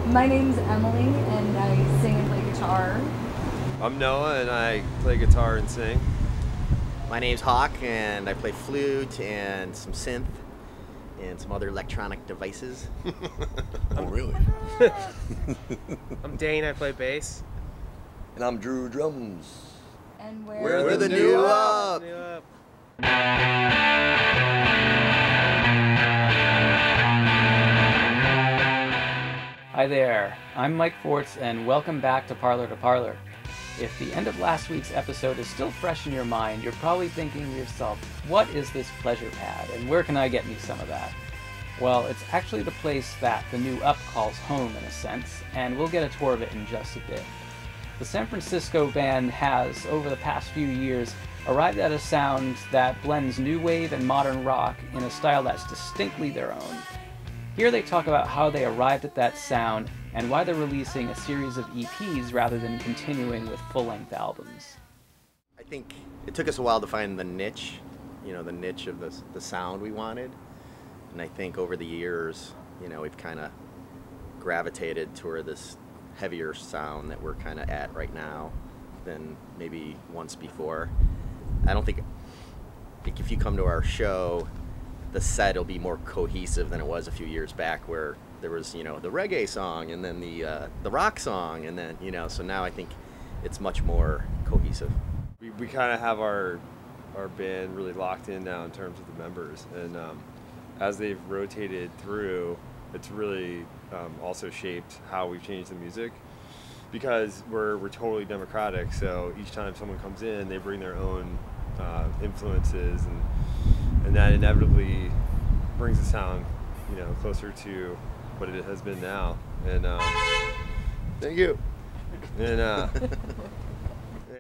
My name's Emily, and I sing and play guitar. I'm Noah, and I play guitar and sing. My name's Hawk, and I play flute and some synth and some other electronic devices. Oh, really? I'm Dane, I play bass. And I'm Drew, drums. And We're the New Up. New Up. Hi there, I'm Mike Forts, and welcome back to Parlour to Parlour. If the end of last week's episode is still fresh in your mind, you're probably thinking to yourself, what is this pleasure pad, and where can I get me some of that? Well, it's actually the place that the New Up calls home in a sense, and we'll get a tour of it in just a bit. The San Francisco band has, over the past few years, arrived at a sound that blends new wave and modern rock in a style that's distinctly their own. Here they talk about how they arrived at that sound and why they're releasing a series of EPs rather than continuing with full-length albums. I think it took us a while to find the niche, the niche of the sound we wanted. And I think over the years, we've kind of gravitated toward this heavier sound that we're kind of at right now than maybe once before. I think if you come to our show, the set will be more cohesive than it was a few years back, where there was, the reggae song and then the rock song, and then, so now I think it's much more cohesive. We kind of have our band really locked in now in terms of the members, and as they've rotated through, it's really also shaped how we've changed the music, because we're totally democratic. So each time someone comes in, they bring their own influences, and that inevitably brings the sound, closer to what it has been now. And thank you. And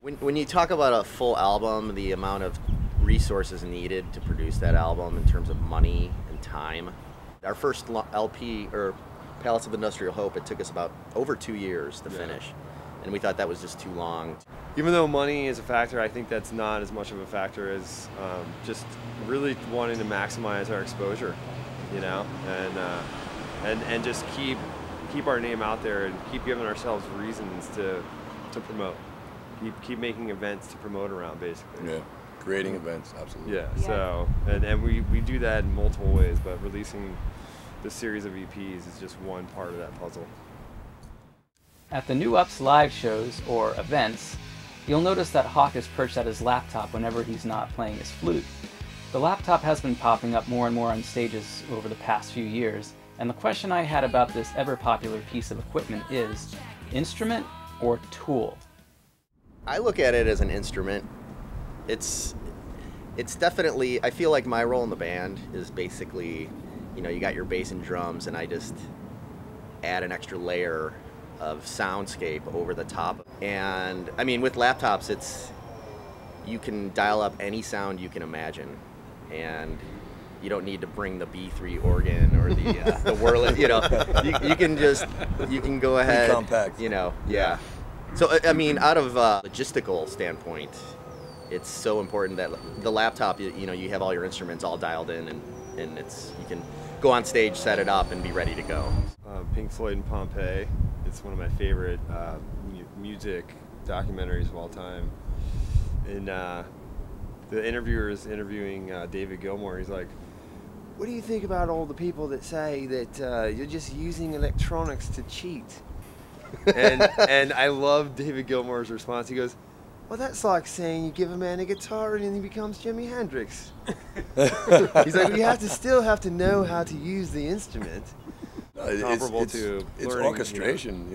when you talk about a full album, the amount of resources needed to produce that album in terms of money and time. Our first LP, or Palace of Industrial Hope, it took us about over 2 years to finish, and we thought that was just too long. Even though money is a factor, I think that's not as much of a factor as just really wanting to maximize our exposure, and just keep our name out there and keep giving ourselves reasons to promote. Keep making events to promote around, basically. Yeah, creating events, absolutely. Yeah. So and we do that in multiple ways, but releasing the series of EPs is just one part of that puzzle. At the New Up's live shows, or events, you'll notice that Hawk is perched at his laptop whenever he's not playing his flute. The laptop has been popping up more and more on stages over the past few years, and the question I had about this ever-popular piece of equipment is, instrument or tool? I look at it as an instrument. It's definitely, I feel like my role in the band is basically, you got your bass and drums, and I just add an extra layer of soundscape over the top. And I mean, with laptops, you can dial up any sound you can imagine, and you don't need to bring the B3 organ or the whirling, you can go ahead. Pretty compact. Yeah. So, I mean, out of a logistical standpoint, it's so important that the laptop, you have all your instruments all dialed in, and you can go on stage, set it up, and be ready to go. Pink Floyd and Pompeii. It's one of my favorite music documentaries of all time. And the interviewer is interviewing David Gilmour. He's like, "What do you think about all the people that say that you're just using electronics to cheat?" and I love David Gilmour's response. He goes, "Well, that's like saying you give a man a guitar and then he becomes Jimi Hendrix." He's like, "We still have to know how to use the instrument." Comparable to it's learning, orchestration.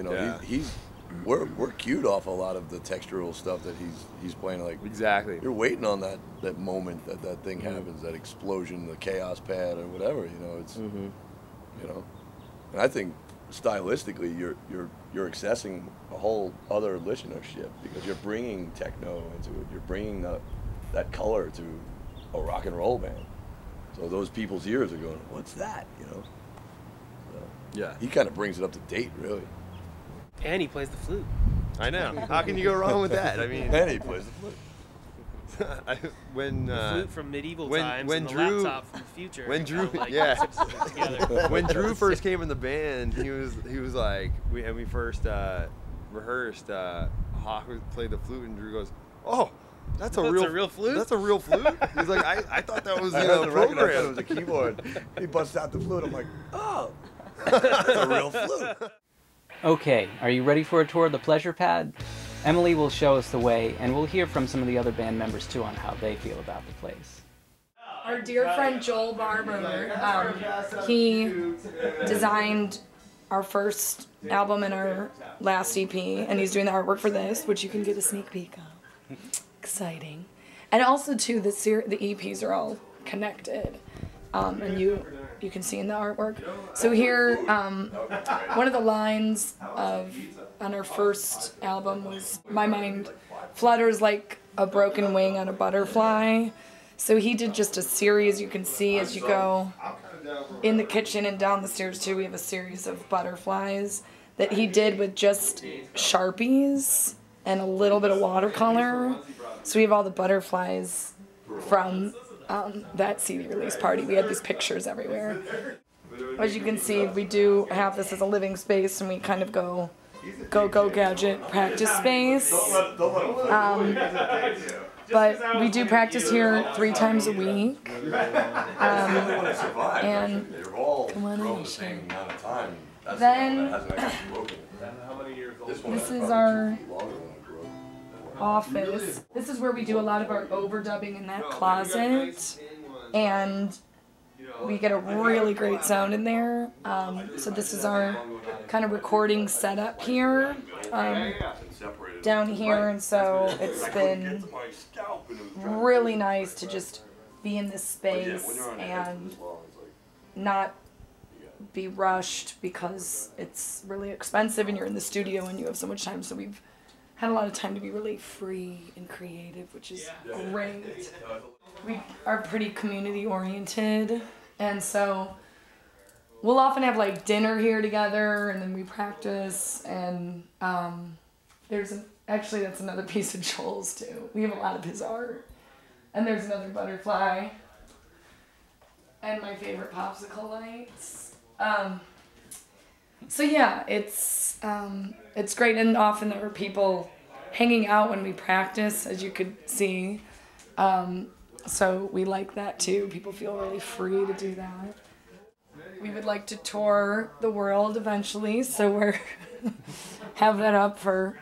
We're cued off a lot of the textural stuff that he's playing. Like, exactly. You're waiting on that moment that thing happens, that explosion, the chaos pad or whatever. It's and I think stylistically you're accessing a whole other listenership, because you're bringing techno into it. You're bringing that color to a rock and roll band. So those people's ears are going, "What's that?" Yeah. He kind of brings it up to date, really. And he plays the flute. I know. How can you go wrong with that? I mean, And he plays the flute. when The flute from medieval when- times when and the Drew- laptop from the future. when Drew- kinda, like, yeah. mixes it together. when Drew first came in the band, he was like, we first rehearsed. Hawk played the flute, and Drew goes, "Oh, that's a real flute. That's a real flute." He's like, "I thought that was I heard a the record, I thought it program." was a keyboard. He busts out the flute. I'm like, oh, that's a real flute. Okay, are you ready for a tour of the pleasure pad? Emily will show us the way, and we'll hear from some of the other band members too on how they feel about the place. Our dear friend Joel Barber, he designed our first album and our last EP, and he's doing the artwork for this, which you can get a sneak peek of. Exciting. And also, too, the EPs are all connected, and you can see in the artwork. So here, one of the lines on our first album was, "My mind flutters like a broken wing on a butterfly." So he did just a series, you can see as you go in the kitchen and down the stairs too, we have a series of butterflies that he did with just Sharpies and a little bit of watercolor. So we have all the butterflies from that CD release party. We had these pictures everywhere. As you can see, we do have this as a living space, and we kind of go gadget practice space. But we do practice here 3 times a week. And come on in, Shane. Then this is our office. This is where we do a lot of our overdubbing in that closet, and we get a really great sound in there. So this is our kind of recording setup here. Down here, and so it's been really nice to just be in this space and not be rushed, because it's really expensive and you're in the studio and you have so much time. So we've had a lot of time to be really free and creative, which is great. We are pretty community oriented, and so we'll often have like dinner here together, and then we practice. And actually, that's another piece of Joel's too. We have a lot of his art. And there's another butterfly. And my favorite popsicle lights. So yeah, it's great. And often there are people hanging out when we practice, as you could see. So we like that too. People feel really free to do that. We would like to tour the world eventually, so we're have that up for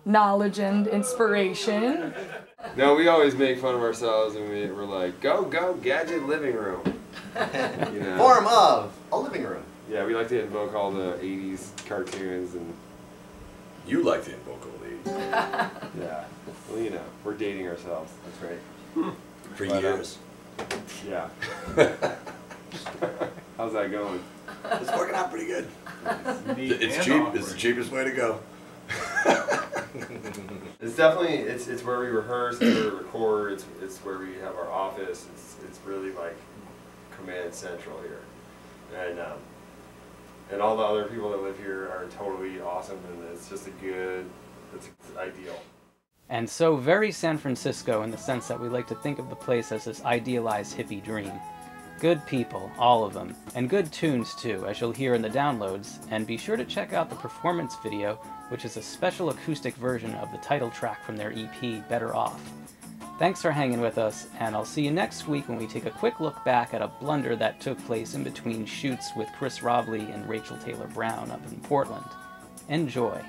knowledge and inspiration. No, we always make fun of ourselves, and we're like, go gadget living room. You know? Form of a living room. Yeah, we like to invoke all the 80s cartoons, and You like to invoke old age. yeah, well, you know, we're dating ourselves. That's right. For years. Yeah. How's that going? It's working out pretty good. It's cheap. It's the cheapest way to go. It's definitely it's where we rehearse, it's where we record, it's where we have our office. It's really like command central here, and all the other people that live here are totally awesome, and it's ideal. And so very San Francisco in the sense that we like to think of the place as this idealized hippie dream. Good people, all of them, and good tunes too, as you'll hear in the downloads, and be sure to check out the performance video, which is a special acoustic version of the title track from their EP, Better Off. Thanks for hanging with us, and I'll see you next week when we take a quick look back at a blunder that took place in between shoots with Chris Robley and Rachel Taylor Brown up in Portland. Enjoy.